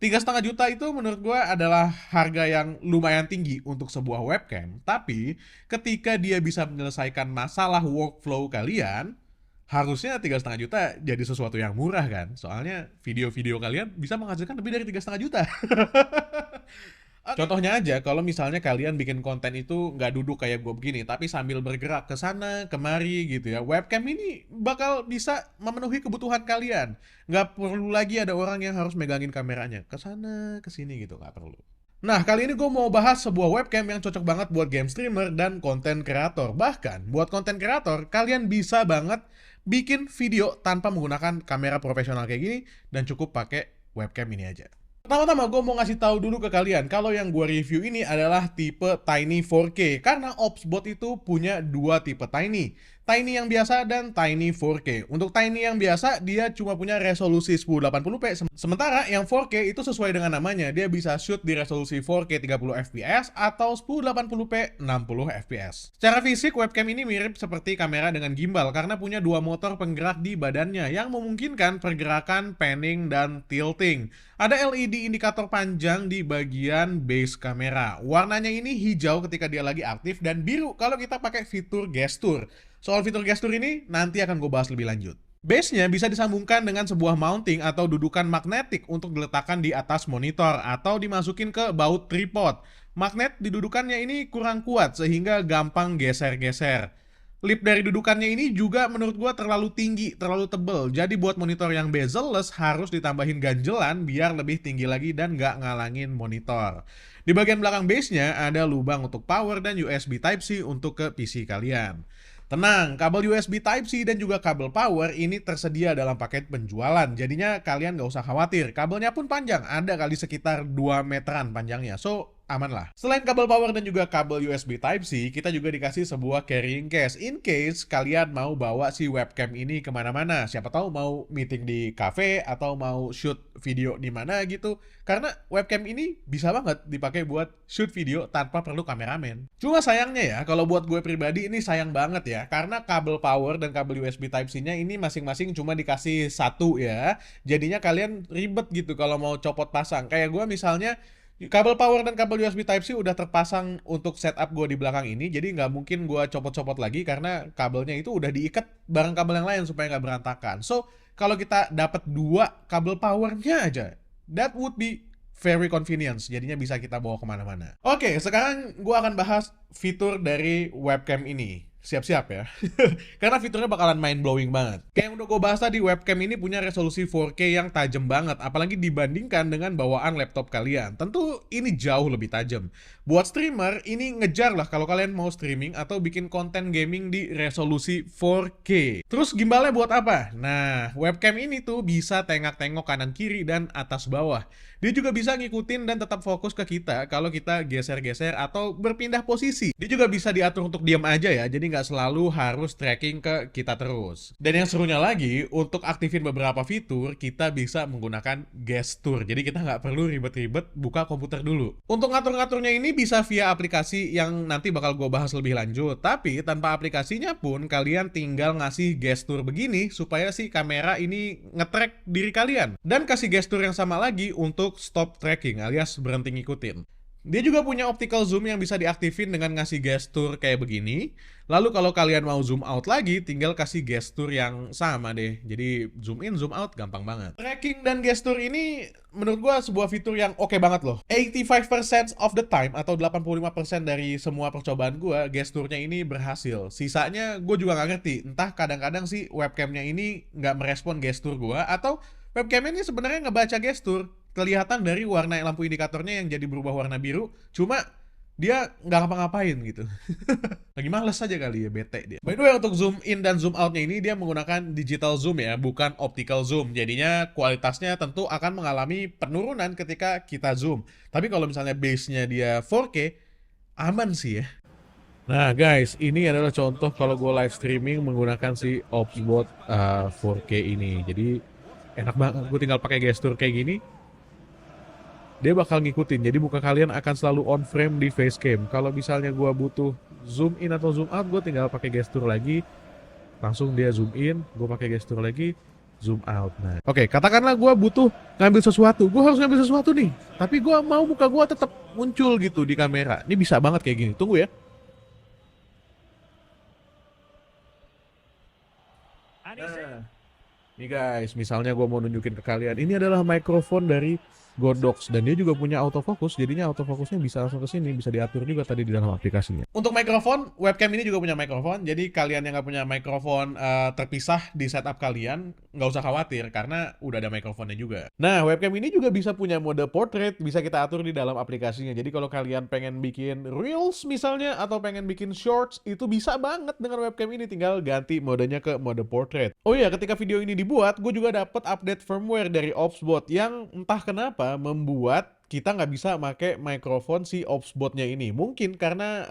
3,5 juta itu menurut gue adalah harga yang lumayan tinggi untuk sebuah webcam. Tapi ketika dia bisa menyelesaikan masalah workflow kalian, harusnya 3,5 juta jadi sesuatu yang murah kan. Soalnya video-video kalian bisa menghasilkan lebih dari 3,5 juta. Contohnya aja, kalau misalnya kalian bikin konten itu nggak duduk kayak gue begini, tapi sambil bergerak ke sana, kemari gitu ya. Webcam ini bakal bisa memenuhi kebutuhan kalian. Nggak perlu lagi ada orang yang harus megangin kameranya. Ke sana, ke sini gitu, nggak perlu. Nah, kali ini gue mau bahas sebuah webcam yang cocok banget buat game streamer dan konten kreator. Bahkan, buat konten kreator, kalian bisa banget bikin video tanpa menggunakan kamera profesional kayak gini dan cukup pakai webcam ini aja. Pertama-tama gue mau ngasih tahu dulu ke kalian kalau yang gue review ini adalah tipe Tiny 4K karena Opsbot itu punya dua tipe Tiny. Tiny yang biasa dan Tiny 4K. Untuk Tiny yang biasa dia cuma punya resolusi 1080p, sementara yang 4K itu sesuai dengan namanya, dia bisa shoot di resolusi 4K 30 fps atau 1080p 60 fps. Secara fisik webcam ini mirip seperti kamera dengan gimbal karena punya dua motor penggerak di badannya yang memungkinkan pergerakan panning dan tilting. Ada LED indikator panjang di bagian base kamera. Warnanya ini hijau ketika dia lagi aktif dan biru kalau kita pakai fitur gesture. Soal fitur gesture ini nanti akan gue bahas lebih lanjut. Base-nya bisa disambungkan dengan sebuah mounting atau dudukan magnetik untuk diletakkan di atas monitor atau dimasukin ke baut tripod. Magnet di dudukannya ini kurang kuat sehingga gampang geser-geser. Lip dari dudukannya ini juga menurut gua terlalu tinggi, terlalu tebel. Jadi buat monitor yang bezel-less harus ditambahin ganjelan biar lebih tinggi lagi dan nggak ngalangin monitor. Di bagian belakang base-nya ada lubang untuk power dan USB Type-C untuk ke PC kalian. Tenang, kabel USB Type-C dan juga kabel power ini tersedia dalam paket penjualan. Jadinya kalian nggak usah khawatir. Kabelnya pun panjang, ada kali sekitar 2 meteran panjangnya. So, aman lah. Selain kabel power dan juga kabel USB Type-C, kita juga dikasih sebuah carrying case. In case kalian mau bawa si webcam ini kemana-mana. Siapa tahu mau meeting di cafe atau mau shoot video di mana gitu. Karena webcam ini bisa banget dipakai buat shoot video tanpa perlu kameramen. Cuma sayangnya ya, kalau buat gue pribadi ini sayang banget ya. Karena kabel power dan kabel USB Type-C-nya ini masing-masing cuma dikasih satu ya. Jadinya kalian ribet gitu kalau mau copot pasang. Kayak gue misalnya, kabel power dan kabel USB Type-C udah terpasang untuk setup gue di belakang ini, jadi nggak mungkin gue copot-copot lagi karena kabelnya itu udah diikat bareng kabel yang lain supaya nggak berantakan. So, kalau kita dapat dua kabel powernya aja, that would be very convenience, jadinya bisa kita bawa kemana-mana. Oke, sekarang gue akan bahas fitur dari webcam ini. Siap-siap ya. Karena fiturnya bakalan mind blowing banget. Kayak yang udah gue bahas tadi, webcam ini punya resolusi 4K yang tajam banget, apalagi dibandingkan dengan bawaan laptop kalian. Tentu ini jauh lebih tajam. Buat streamer, ini ngejar lah kalau kalian mau streaming atau bikin konten gaming di resolusi 4K. Terus gimbalnya buat apa? Nah, webcam ini tuh bisa tengok-tengok kanan kiri dan atas bawah. Dia juga bisa ngikutin dan tetap fokus ke kita kalau kita geser-geser atau berpindah posisi. Dia juga bisa diatur untuk diam aja ya, jadi nggak selalu harus tracking ke kita terus. Dan yang serunya lagi, untuk aktifin beberapa fitur, kita bisa menggunakan gesture. Jadi kita nggak perlu ribet-ribet buka komputer dulu. Untuk ngatur-ngaturnya ini bisa via aplikasi yang nanti bakal gue bahas lebih lanjut. Tapi tanpa aplikasinya pun, kalian tinggal ngasih gesture begini supaya si kamera ini nge-track diri kalian. Dan kasih gesture yang sama lagi untuk stop tracking alias berhenti ngikutin. Dia juga punya optical zoom yang bisa diaktifin dengan ngasih gestur kayak begini. Lalu kalau kalian mau zoom out lagi, tinggal kasih gestur yang sama deh. Jadi zoom in, zoom out, gampang banget. Tracking dan gestur ini menurut gua sebuah fitur yang oke banget loh. 85% of the time atau 85% dari semua percobaan gua, gesturnya ini berhasil. Sisanya gua juga nggak ngerti. Entah kadang-kadang sih webcamnya ini nggak merespon gestur gua atau webcamnya ini sebenarnya ngebaca gestur. Kelihatan dari warna lampu indikatornya yang jadi berubah warna biru, cuma dia nggak ngapa-ngapain gitu. Lagi males aja kali ya, bete dia. By the way, untuk zoom in dan zoom outnya ini dia menggunakan digital zoom ya, bukan optical zoom. Jadinya kualitasnya tentu akan mengalami penurunan ketika kita zoom. Tapi kalau misalnya base-nya dia 4K, aman sih ya. Nah guys, ini adalah contoh kalau gue live streaming menggunakan si Opsbot 4K ini. Jadi enak banget, gue tinggal pakai gestur kayak gini. Dia bakal ngikutin, jadi muka kalian akan selalu on frame di facecam. Kalau misalnya gue butuh zoom in atau zoom out, gue tinggal pakai gestur lagi. Langsung dia zoom in, gue pakai gestur lagi. zoom out. Nah, oke, katakanlah gue butuh ngambil sesuatu, gue harus ngambil sesuatu nih, tapi gue mau muka gue tetap muncul gitu di kamera. Ini bisa banget kayak gini. Tunggu ya. Nah, nih guys, misalnya gue mau nunjukin ke kalian, ini adalah mikrofon dari Godox dan dia juga punya autofocus, jadinya autofocusnya bisa langsung ke sini, bisa diatur juga tadi di dalam aplikasinya. Untuk mikrofon, webcam ini juga punya mikrofon, jadi kalian yang nggak punya mikrofon terpisah di setup kalian, nggak usah khawatir karena udah ada mikrofonnya juga. Nah, webcam ini juga bisa punya mode portrait, bisa kita atur di dalam aplikasinya. Jadi kalau kalian pengen bikin reels misalnya atau pengen bikin shorts, itu bisa banget dengan webcam ini, tinggal ganti modenya ke mode portrait. Oh iya, ketika video ini dibuat, gue juga dapat update firmware dari Opsbot yang entah kenapa membuat kita nggak bisa pakai mikrofon si Opsbotnya ini. Mungkin karena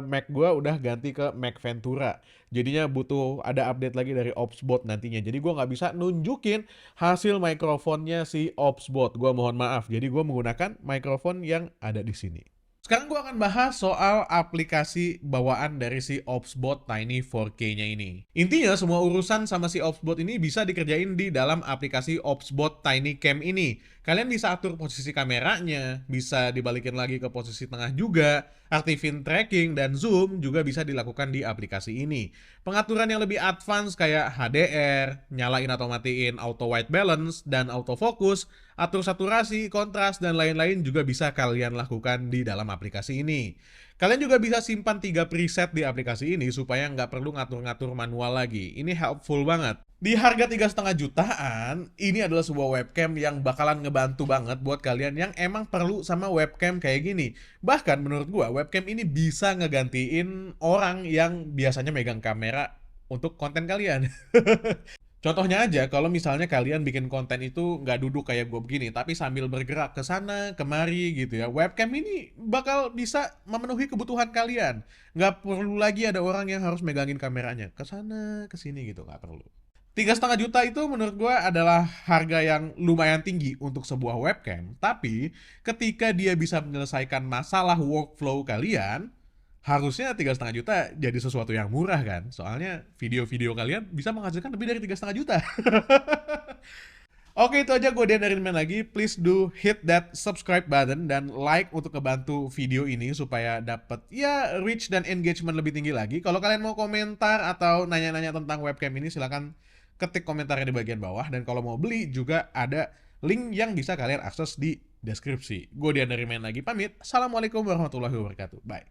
Mac gue udah ganti ke Mac Ventura. Jadinya butuh ada update lagi dari Opsbot nantinya. Jadi gue nggak bisa nunjukin hasil mikrofonnya si Opsbot. Gue mohon maaf. Jadi gue menggunakan mikrofon yang ada di sini. Sekarang gue akan bahas soal aplikasi bawaan dari si Opsbot Tiny 4K-nya ini. Intinya semua urusan sama si Opsbot ini bisa dikerjain di dalam aplikasi Opsbot Tiny Cam ini. Kalian bisa atur posisi kameranya, bisa dibalikin lagi ke posisi tengah juga, aktifin tracking dan zoom juga bisa dilakukan di aplikasi ini. Pengaturan yang lebih advance kayak HDR, nyalain atau matiin auto white balance dan autofocus, atur saturasi, kontras, dan lain-lain juga bisa kalian lakukan di dalam aplikasi ini. Kalian juga bisa simpan 3 preset di aplikasi ini supaya nggak perlu ngatur-ngatur manual lagi. Ini helpful banget. Di harga 3,5 jutaan, ini adalah sebuah webcam yang bakalan ngebantu banget buat kalian yang emang perlu sama webcam kayak gini. Bahkan menurut gua, webcam ini bisa ngegantiin orang yang biasanya megang kamera untuk konten kalian. Contohnya aja, kalau misalnya kalian bikin konten itu nggak duduk kayak gue begini, tapi sambil bergerak ke sana, kemari gitu ya. Webcam ini bakal bisa memenuhi kebutuhan kalian. Nggak perlu lagi ada orang yang harus megangin kameranya. Ke sana, ke sini gitu, nggak perlu. 3,5 juta itu menurut gue adalah harga yang lumayan tinggi untuk sebuah webcam. Tapi ketika dia bisa menyelesaikan masalah workflow kalian, harusnya 3,5 juta jadi sesuatu yang murah kan? Soalnya video-video kalian bisa menghasilkan lebih dari 3,5 juta. Oke, itu aja gue Dian dari Main lagi. Please do hit that subscribe button dan like untuk ngebantu video ini supaya dapat ya reach dan engagement lebih tinggi lagi. Kalau kalian mau komentar atau nanya-nanya tentang webcam ini, silahkan ketik komentarnya di bagian bawah. Dan kalau mau beli juga ada link yang bisa kalian akses di deskripsi. Gue Dian dari Main lagi pamit. Assalamualaikum warahmatullahi wabarakatuh. Bye.